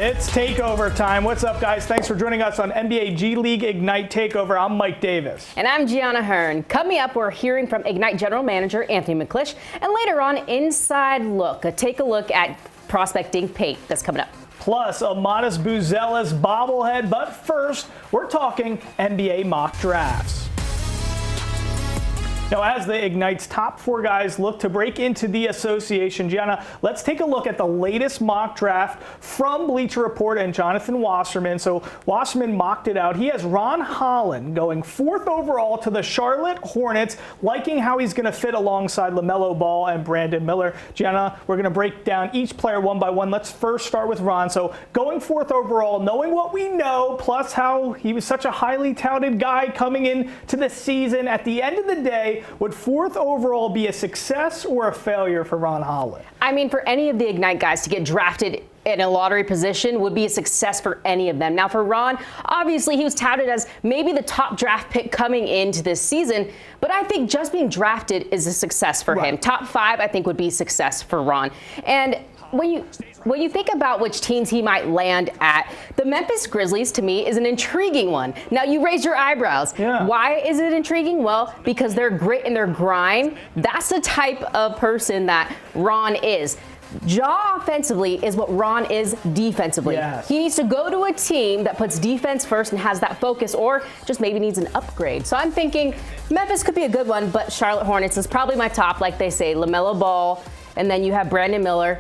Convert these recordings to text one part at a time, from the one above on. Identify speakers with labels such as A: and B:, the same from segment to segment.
A: It's takeover time. What's up, guys? Thanks for joining us on NBA G League Ignite Takeover. I'm Mike Davis.
B: And I'm Gianna Hearn. Coming up, we're hearing from Ignite General Manager Anthony McClish. And later on, Inside Look, take a look at prospecting Pate. That's coming up.
A: Plus, a modest Buzelis bobblehead. But first, we're talking NBA mock drafts. Now, as the Ignite's top 4 guys look to break into the association, Gianna, let's take a look at the latest mock draft from Bleacher Report and Jonathan Wasserman. So Wasserman mocked it out. He has Ron Holland going 4th overall to the Charlotte Hornets, liking how he's going to fit alongside LaMelo Ball and Brandon Miller. Gianna, we're going to break down each player one by one. Let's first start with Ron. So going 4th overall, knowing what we know, plus how he was such a highly touted guy coming into the season, at the end of the day, would 4th overall be a success or a failure for Ron Holland?
B: I mean, for any of the Ignite guys to get drafted in a lottery position would be a success for any of them. Now, for Ron, obviously he was touted as maybe the top draft pick coming into this season, but I think just being drafted is a success for him. Top 5, I think, would be success for Ron. And when you think about which teams he might land at, the Memphis Grizzlies, to me, is an intriguing one. Now, you raise your eyebrows.
A: Yeah.
B: Why is it intriguing? Well, because their grit and their grind, that's the type of person that Ron is. Ja offensively is what Ron is defensively.
A: Yes.
B: He needs to go to a team that puts defense first and has that focus, or just maybe needs an upgrade. So I'm thinking Memphis could be a good one, but Charlotte Hornets is probably my top, like they say, LaMelo Ball, and then you have Brandon Miller.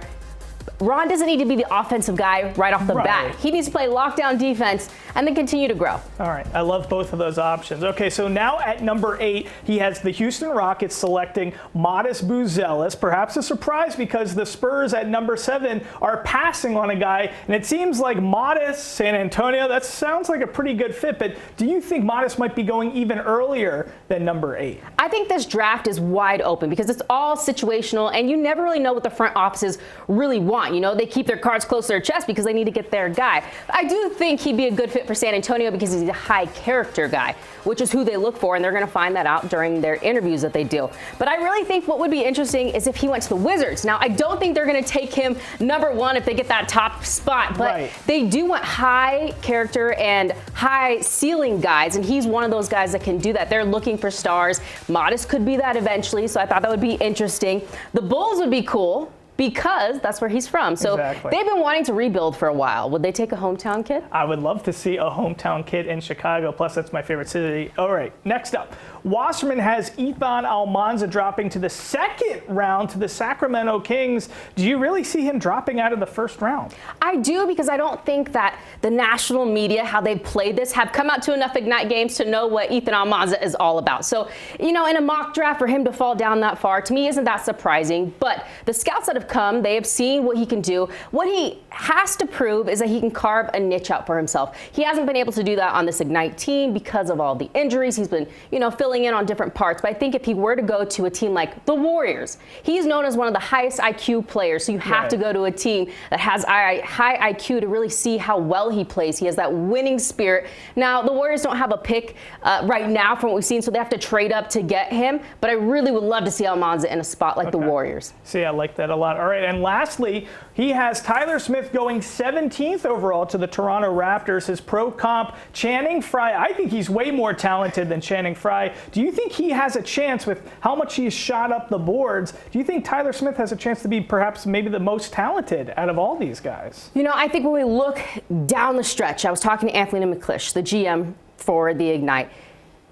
B: Ron doesn't need to be the offensive guy right off the bat. He needs to play lockdown defense and then continue to grow.
A: All right. I love both of those options. Okay, so now at number 8, he has the Houston Rockets selecting Modest Buzelis. Perhaps a surprise because the Spurs at number 7 are passing on a guy, and it seems like Modest, San Antonio, that sounds like a pretty good fit, but do you think Modest might be going even earlier than number 8?
B: I think this draft is wide open because it's all situational, and you never really know what the front offices really want. You know, they keep their cards close to their chest because they need to get their guy. I do think he'd be a good fit for San Antonio because he's a high character guy, which is who they look for, and they're going to find that out during their interviews that they do. But I really think what would be interesting is if he went to the Wizards. Now, I don't think they're going to take him number 1 if they get that top spot, but they do want high character and high ceiling guys, and he's one of those guys that can do that. They're looking for stars. Modest could be that eventually, so I thought that would be interesting. The Bulls would be cool, because that's where he's from. So they've been wanting to rebuild for a while. Would they take a hometown kid?
A: I would love to see a hometown kid in Chicago. Plus, that's my favorite city. All right, next up. Wasserman has Ethan Almansa dropping to the 2nd round to the Sacramento Kings. Do you really see him dropping out of the 1st round?
B: I do, because I don't think that the national media, how they've played this, have come out to enough Ignite games to know what Ethan Almansa is all about. So, you know, in a mock draft, for him to fall down that far, to me, isn't that surprising. But the scouts that have come, they have seen what he can do. What he has to prove is that he can carve a niche out for himself. He hasn't been able to do that on this Ignite team because of all the injuries. He's been, you know, filling in on different parts. But I think if he were to go to a team like the Warriors, he's known as one of the highest IQ players. So you have to go to a team that has high IQ to really see how well he plays. He has that winning spirit. Now, the Warriors don't have a pick right now from what we've seen, so they have to trade up to get him. But I really would love to see Almansa in a spot like the Warriors.
A: See, I like that a lot. All right, and lastly, he has Tyler Smith going 17th overall to the Toronto Raptors. His pro comp, Channing Frye. I think he's way more talented than Channing Frye. Do you think he has a chance with how much he's shot up the boards? Do you think Tyler Smith has a chance to be perhaps maybe the most talented out of all these guys?
B: You know, I think when we look down the stretch, I was talking to Anthony McClish, the GM for the Ignite.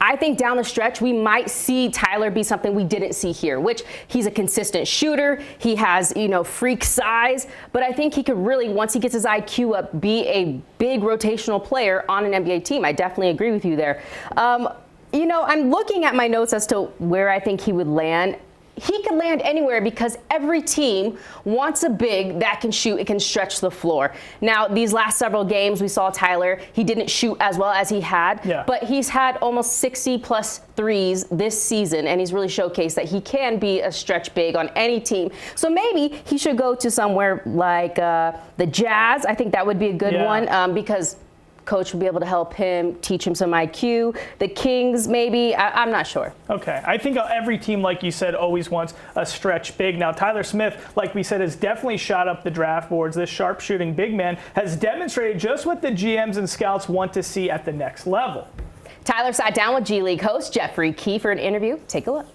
B: I think down the stretch, we might see Tyler be something we didn't see here, which he's a consistent shooter. He has, you know, freak size, but I think he could really, once he gets his IQ up, be a big rotational player on an NBA team. I definitely agree with you there. You know, I'm looking at my notes as to where I think he would land. He could land anywhere because every team wants a big that can shoot, it can stretch the floor. Now, these last several games, we saw Tyler, he didn't shoot as well as he had, but he's had almost 60 plus threes this season, and he's really showcased that he can be a stretch big on any team. So maybe he should go to somewhere like the Jazz. I think that would be a good one because coach will be able to help him, teach him some IQ. The Kings, maybe. I'm not sure.
A: Okay. I think every team, like you said, always wants a stretch big. Now, Tyler Smith, like we said, has definitely shot up the draft boards. This sharpshooting big man has demonstrated just what the GMs and scouts want to see at the next level.
B: Tyler sat down with G League host Jeffrey Key for an interview. Take a look.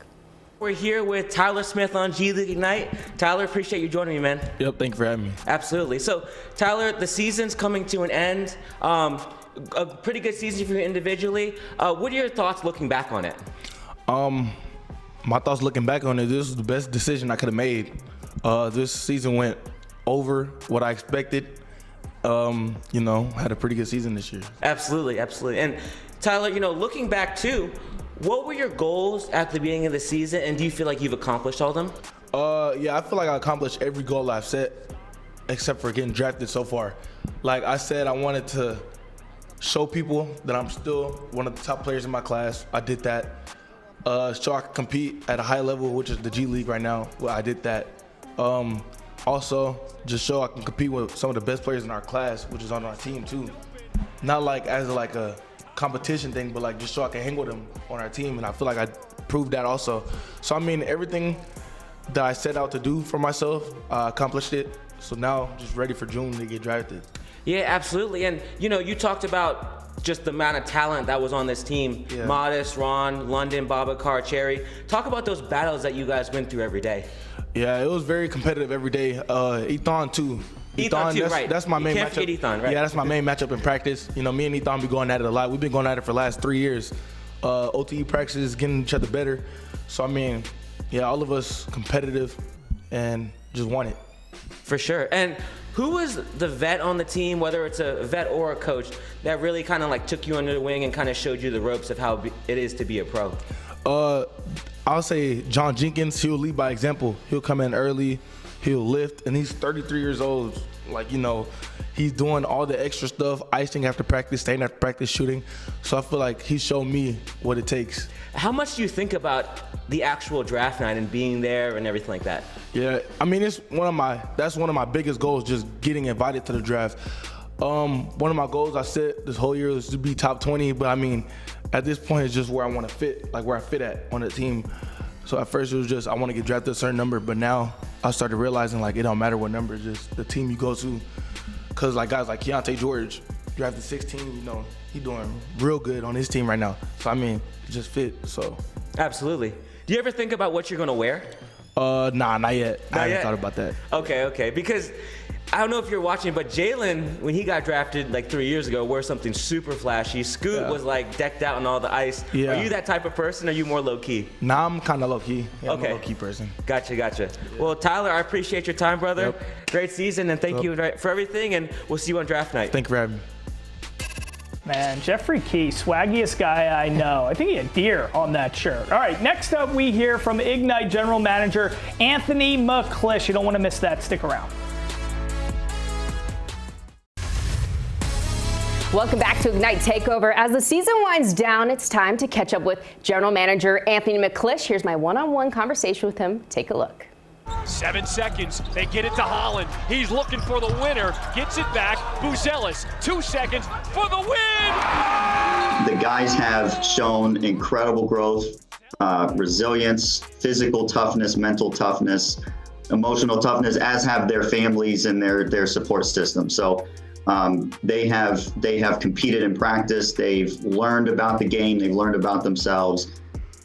C: We're here with Tyler Smith on G League Ignite. Tyler, appreciate you joining me, man.
D: Yep, thank you for having me.
C: Absolutely. So, Tyler, the season's coming to an end. A pretty good season for you individually. What are your thoughts looking back on it?
D: My thoughts looking back on it, this was the best decision I could have made. This season went over what I expected. Had a pretty good season this year.
C: Absolutely, absolutely. And Tyler, looking back too, what were your goals at the beginning of the season, and do you feel like you've accomplished all of them?
D: Yeah, I feel like I accomplished every goal I've set, except for getting drafted so far. Like I said, I wanted to show people that I'm still one of the top players in my class. I did that. So I could compete at a high level, which is the G League right now. Well, I did that. Also, just show I can compete with some of the best players in our class, which is on our team too. Not like as like a competition thing, but like just so I can hang with them on our team, and I feel like I proved that also. So I mean, everything that I set out to do for myself, I accomplished it. So now just ready for June to get drafted.
C: Yeah, absolutely. And you talked about just the amount of talent that was on this team. Yeah. Modest, Ron, London, Babacar, Cherry. Talk about those battles that you guys went through every day.
D: Yeah, it was very competitive every day. Ethan too.
C: Ethan too, right.
D: That's my main
C: matchup. Forget Ethan, right?
D: Yeah, that's my main matchup in practice. Me and Ethan be going at it a lot. We've been going at it for the last 3 years. OTE practices, getting each other better. So I mean, yeah, all of us competitive and just want it.
C: For sure. And who was the vet on the team, whether it's a vet or a coach, that really kind of like took you under the wing and kind of showed you the ropes of how it is to be a pro?
D: I'll say John Jenkins. He'll lead by example. He'll come in early. He'll lift, and he's 33 years old. Like, he's doing all the extra stuff, icing after practice, staying after practice, shooting. So I feel like he showed me what it takes.
C: How much do you think about the actual draft night and being there and everything like that?
D: Yeah, I mean, that's one of my biggest goals, just getting invited to the draft. One of my goals I set this whole year was to be top 20, but I mean, at this point, it's just where I want to fit, like where I fit at on the team. So at first it was just I want to get drafted a certain number, but now I started realizing like it don't matter what number, it's just the team you go to. Cause like guys like Keontae George, drafted 16, he doing real good on his team right now. So I mean, it just fit. So.
C: Absolutely. Do you ever think about what you're gonna wear?
D: Nah, not yet. I haven't thought about that.
C: Okay. Because I don't know if you're watching, but Jalen, when he got drafted like 3 years ago, wore something super flashy. Scoot was like decked out in all the ice. Yeah. Are you that type of person, or are you more low-key?
D: Nah, I'm kind of low-key. Yeah,
C: okay.
D: I'm a low-key person.
C: Gotcha. Yeah. Well, Tyler, I appreciate your time, brother.
D: Yep.
C: Great season, and thank you for everything, and we'll see you on draft night.
D: Thank you for having me.
A: Man, Jeffrey Key, swaggiest guy I know. I think he had deer on that shirt. All right, next up we hear from Ignite General Manager Anthony McClish. You don't want to miss that. Stick around.
B: Welcome back to Ignite Takeover. As the season winds down, it's time to catch up with General Manager Anthony McClish. Here's my one-on-one conversation with him. Take a look.
E: 7 seconds. They get it to Holland. He's looking for the winner. Gets it back. Buzelis. 2 seconds for the win.
F: The guys have shown incredible growth, resilience, physical toughness, mental toughness, emotional toughness, as have their families and their support system. So they have competed in practice. They've learned about the game. They've learned about themselves.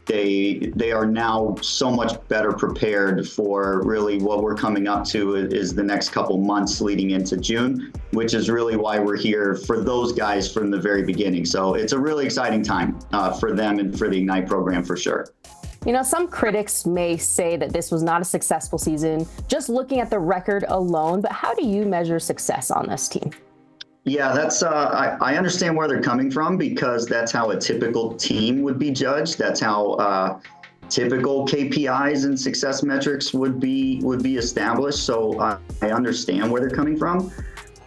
F: They are now so much better prepared for really what we're coming up to is the next couple months leading into June, which is really why we're here for those guys from the very beginning. So it's a really exciting time for them and for the Ignite program for sure.
B: Some critics may say that this was not a successful season, just looking at the record alone, but how do you measure success on this team?
F: Yeah, that's I understand where they're coming from, because that's how a typical team would be judged. That's how typical KPIs and success metrics would be established. So I understand where they're coming from.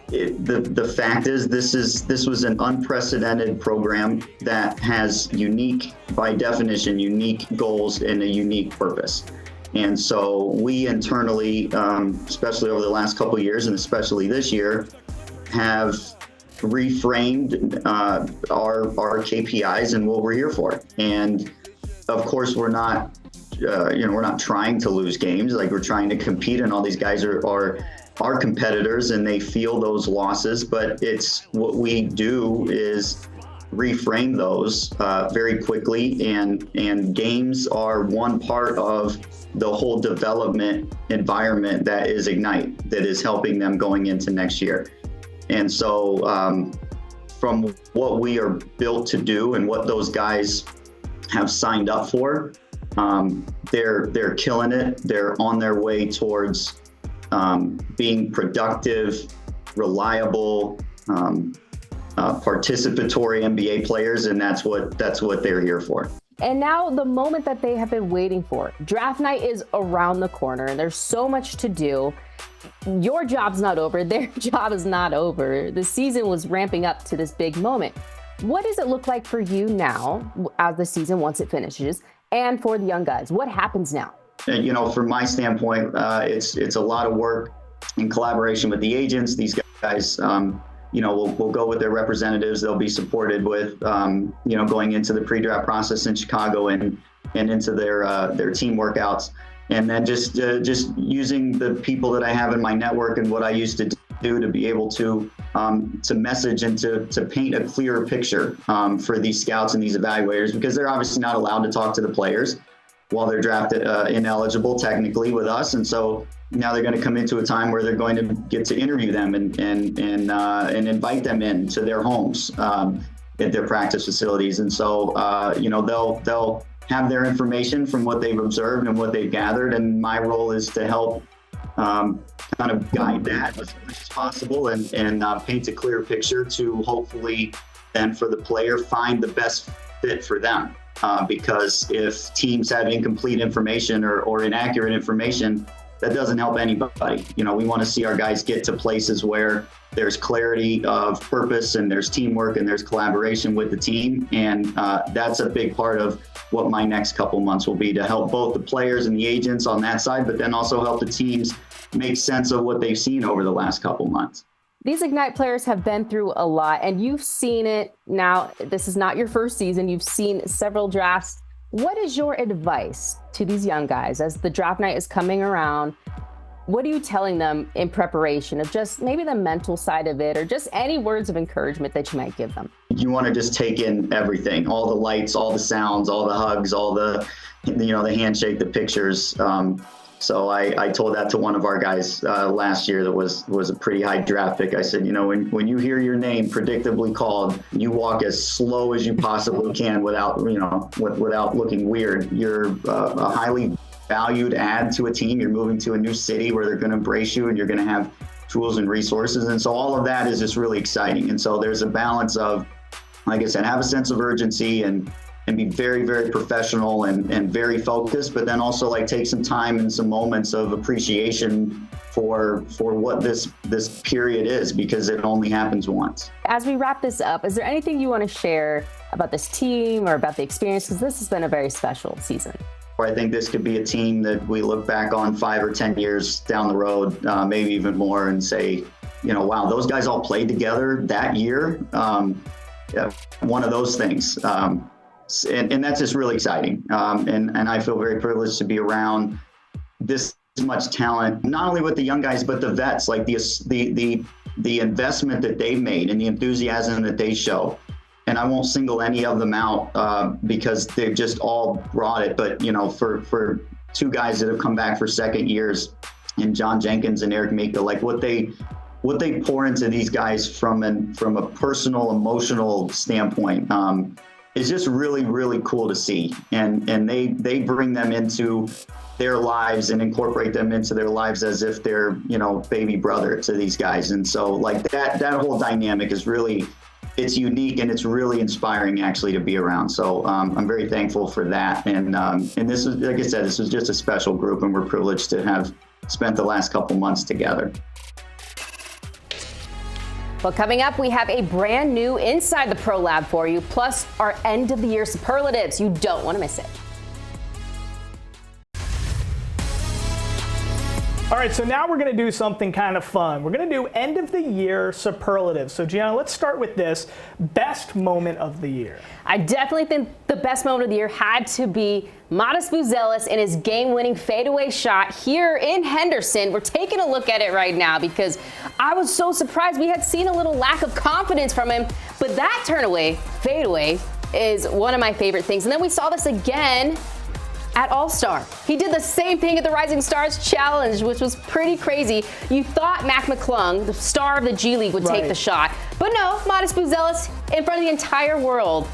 F: The fact is, this was an unprecedented program that has by definition, unique goals and a unique purpose. And so we internally, especially over the last couple of years and especially this year, have reframed our KPIs and what we're here for. And of course, we're not trying to lose games. Like, we're trying to compete, and all these guys are competitors, and they feel those losses. But it's what we do is reframe those very quickly, and games are one part of the whole development environment that is Ignite, that is helping them going into next year. And so from what we are built to do and what those guys have signed up for, they're killing it. They're on their way towards being productive, reliable, participatory NBA players, and that's what they're here for.
B: And now the moment that they have been waiting for. Draft night is around the corner, and there's so much to do. Your job's not over. Their job is not over. The season was ramping up to this big moment. What does it look like for you now as the season, once it finishes, and for the young guys? What happens now?
F: And, from my standpoint, it's a lot of work in collaboration with the agents. These guys, will go with their representatives. They'll be supported with, going into the pre-draft process in Chicago and into their team workouts. And then just using the people that I have in my network and what I used to do to be able to message and to paint a clearer picture for these scouts and these evaluators, because they're obviously not allowed to talk to the players while they're drafted ineligible technically with us. And so now they're going to come into a time where they're going to get to interview them and invite them in to their homes at their practice facilities. And so, they'll have their information from what they've observed and what they've gathered. And my role is to help kind of guide that as much as possible and paint a clear picture to hopefully then for the player find the best fit for them. Because if teams have incomplete information or inaccurate information, that doesn't help anybody. We want to see our guys get to places where there's clarity of purpose and there's teamwork and there's collaboration with the team. And that's a big part of what my next couple months will be, to help both the players and the agents on that side, but then also help the teams make sense of what they've seen over the last couple months.
B: These Ignite players have been through a lot, and you've seen it now. This is not your first season. You've seen several drafts. What is your advice to these young guys as the draft night is coming around? What are you telling them in preparation of just maybe the mental side of it, or just any words of encouragement that you might give them?
F: You want to just take in everything, all the lights, all the sounds, all the hugs, all the, the handshake, the pictures. So I told that to one of our guys last year that was a pretty high draft pick. I said, when you hear your name predictably called, you walk as slow as you possibly can without looking weird. You're a highly valued add to a team. You're moving to a new city where they're going to embrace you and you're going to have tools and resources. And so all of that is just really exciting. And so there's a balance of, like I said, have a sense of urgency and be very, very professional and very focused, but then also take some time and some moments of appreciation for what this period is, because it only happens once.
B: As we wrap this up, is there anything you want to share about this team or about the experience? Because this has been a very special season.
F: I think this could be a team that we look back on 5 or 10 years down the road, maybe even more, and say, wow, those guys all played together that year. One of those things. And that's just really exciting. And I feel very privileged to be around this much talent, not only with the young guys, but the vets, like the investment that they've made and the enthusiasm that they show. And I won't single any of them out because they've just all brought it. But, for two guys that have come back for second years, and John Jenkins and Eric Mika, what they pour into these guys from a personal, emotional standpoint, is just really, really cool to see. And they bring them into their lives and incorporate them into their lives as if they're, baby brother to these guys. And so that whole dynamic is really, it's unique and it's really inspiring actually to be around. So I'm very thankful for that. And this is, like I said, this was just a special group, and we're privileged to have spent the last couple months together.
B: Well, coming up, we have a brand new Inside the Pro Lab for you, plus our end of the year superlatives. You don't want to miss it.
A: All right, so now we're going to do something kind of fun. We're going to do end of the year superlatives. So Gianna, let's start with this. Best moment of the year.
B: I definitely think the best moment of the year had to be Modest Buzelis in his game-winning fadeaway shot here in Henderson. We're taking a look at it right now because I was so surprised. We had seen a little lack of confidence from him, but that fadeaway is one of my favorite things. And then we saw this again at All-Star. He did the same thing at the Rising Stars Challenge, which was pretty crazy. You thought Mac McClung, the star of the G League, would take the shot. But no, Modest Buzelis, in front of the entire world,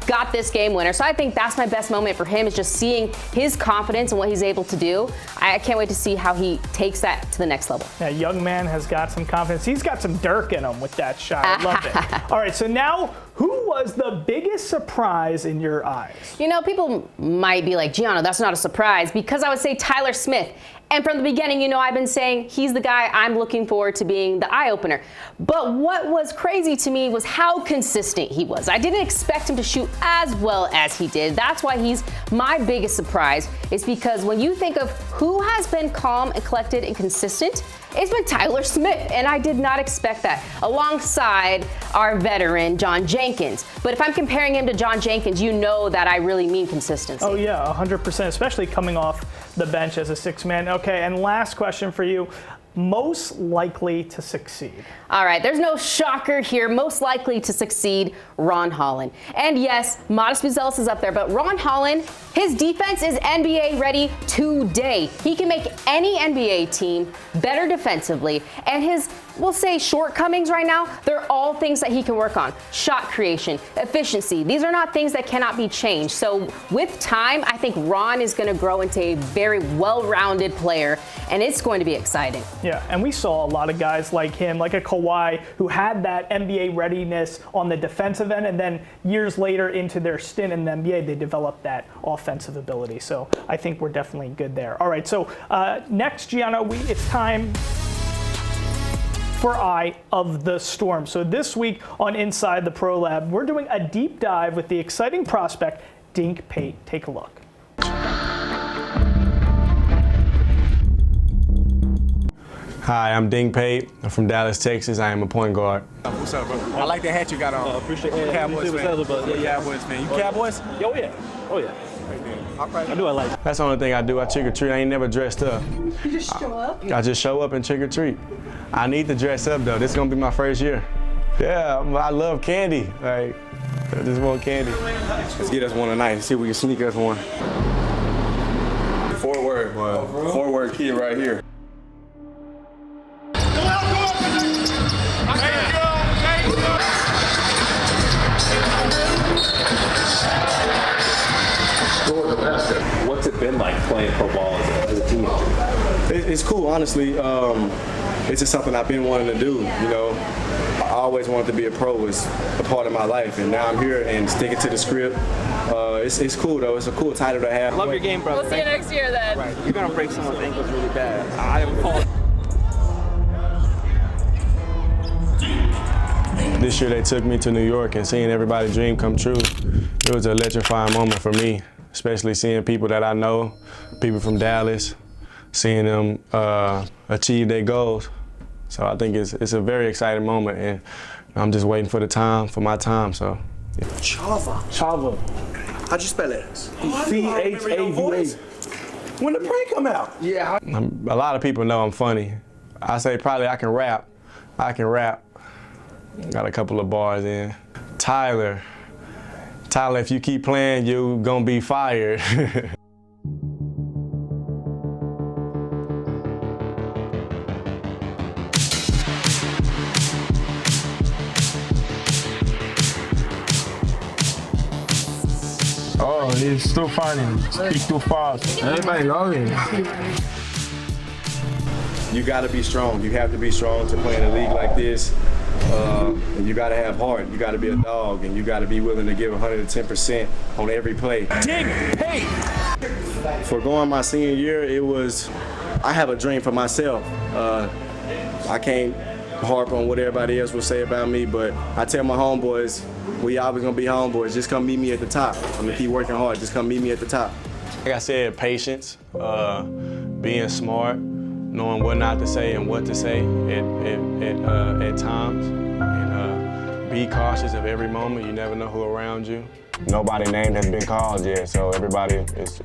B: got this game winner. So I think that's my best moment for him, is just seeing his confidence and what he's able to do. I can't wait to see how he takes that to the next level.
A: Yeah, young man has got some confidence. He's got some Dirk in him with that shot. I love it. All right, so now, who was the biggest surprise in your eyes?
B: You know, people might be like, Gianna, that's not a surprise, because I would say Tyler Smith. And from the beginning, you know, I've been saying he's the guy I'm looking forward to being the eye-opener. But what was crazy to me was how consistent he was. I didn't expect him to shoot as well as he did. That's why he's my biggest surprise, is because when you think of who has been calm and collected and consistent, it's been Tyler Smith, and I did not expect that, alongside our veteran, John Jenkins. But if I'm comparing him to John Jenkins, you know that I really mean consistency.
A: Oh yeah, 100%, especially coming off the bench as a six-man. Okay, and last question for you. Most likely to succeed?
B: All right, there's no shocker here. Most likely to succeed, Ron Holland. And yes, Modest Buzelis is up there, but Ron Holland, his defense is NBA ready today. He can make any NBA team better defensively, and his, we'll say, shortcomings right now, they're all things that he can work on. Shot creation, efficiency, these are not things that cannot be changed. So with time, I think Ron is going to grow into a very well-rounded player, and it's going to be exciting.
A: Yeah, and we saw a lot of guys like him, like a Kawhi, who had that NBA readiness on the defensive end, and then years later into their stint in the NBA, they developed that offensive ability. So I think we're definitely good there. All right, so next, Gianna, it's time for Eye of the Storm. So this week on Inside the Pro Lab, we're doing a deep dive with the exciting prospect, Dink Pate. Take a look.
G: Hi, I'm Dink Pate. I'm from Dallas, Texas. I am a point guard.
H: What's up, bro? I like that hat you got on.
I: Appreciate it.
H: Cowboys fan. Yeah, Cowboys fan. You Cowboys?
I: Oh yeah. Oh yeah. I do. I like it.
G: That's the only thing I do. I trick or treat. I ain't never dressed up.
J: You just show up?
G: I just show up and trick or treat. I need to dress up though. This is gonna be my first year. Yeah, I love candy. Like, I just want candy.
H: Let's get us one tonight. See if we can sneak us one. Forward kid right here.
I: What's it been like playing pro ball as a teenager?
H: It's cool, honestly. It's just something I've been wanting to do. You know, I always wanted to be a pro. It's a part of my life, and now I'm here and sticking to the script. It's cool though. It's a cool title to have.
I: Love your game, brother.
B: We'll see you next year then.
I: Right. You're gonna break someone's ankles really bad. I haven't called.
G: This year they took me to New York, and seeing everybody's dream come true, it was an electrifying moment for me, especially seeing people that I know, people from Dallas, seeing them achieve their goals. So I think it's a very exciting moment, and I'm just waiting for my time. So. Yeah.
K: Chava. How'd you spell it? C-H-A-V-A. When the prank come out?
G: Yeah. A lot of people know I'm funny. I say probably I can rap. Got a couple of bars in. Tyler, if you keep playing, you're gonna be fired.
K: Oh, he's still finding. Speak too fast. Everybody knows it.
H: You got to be strong. You have to be strong to play in a league like this. And you got to have heart. You got to be a dog, and you got to be willing to give 110% on every play.
E: Dink Pate.
H: For going my senior year, I have a dream for myself. I can't harp on what everybody else will say about me, but I tell my homeboys, we always gonna be homeboys. Just come meet me at the top. I'm gonna keep working hard. Just come meet me at the top.
G: Like I said, patience, being smart, knowing what not to say and what to say at times. And be cautious of every moment. You never know who around you. Nobody named has been called yet, so everybody is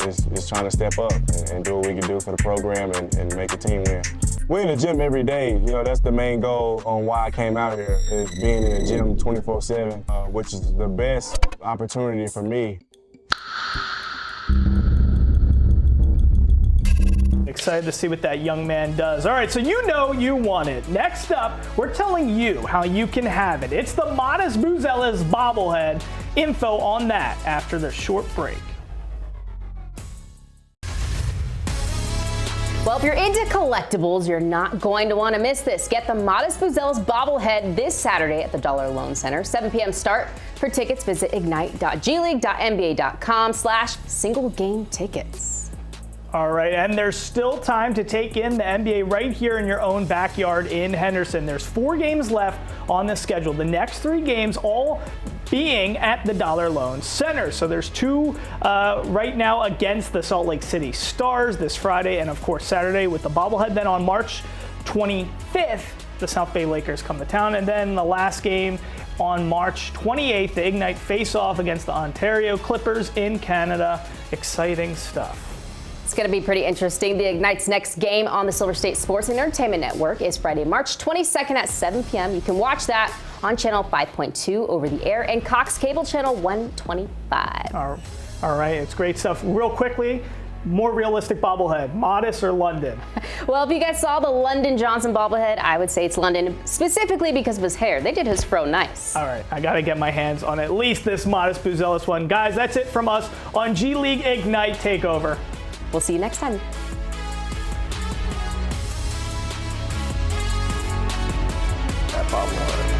G: trying to step up and do what we can do for the program and make the team win. We're in the gym every day. You know, that's the main goal on why I came out here, is being in the gym 24/7, which is the best opportunity for me.
A: Excited to see what that young man does. All right, so you know you want it. Next up, we're telling you how you can have it. It's the Modest Buzelis bobblehead. Info on that after the short break.
B: Well, if you're into collectibles, you're not going to want to miss this. Get the Modest Buzelis bobblehead this Saturday at the Dollar Loan Center. 7 p.m. start. For tickets, visit ignite.gleague.nba.com/single game tickets.
A: All right, and there's still time to take in the NBA right here in your own backyard in Henderson. There's 4 games left on the schedule. The next 3 games all being at the Dollar Loan Center. So there's 2 right now against the Salt Lake City Stars this Friday and, of course, Saturday with the bobblehead. Then on March 25th, the South Bay Lakers come to town. And then the last game on March 28th, the Ignite face-off against the Ontario Clippers in Canada. Exciting stuff.
B: It's going to be pretty interesting. The Ignite's next game on the Silver State Sports and Entertainment Network is Friday, March 22nd at 7 p.m. You can watch that on channel 5.2 over the air and Cox Cable channel 125.
A: All right, it's great stuff. Real quickly, more realistic bobblehead, Modest or London?
B: Well, if you guys saw the London Johnson bobblehead, I would say it's London, specifically because of his hair. They did his fro nice.
A: All right, I got to get my hands on at least this Modest Buzelis one. Guys, that's it from us on G League Ignite Takeover.
B: We'll see you next time.
A: That bobblehead.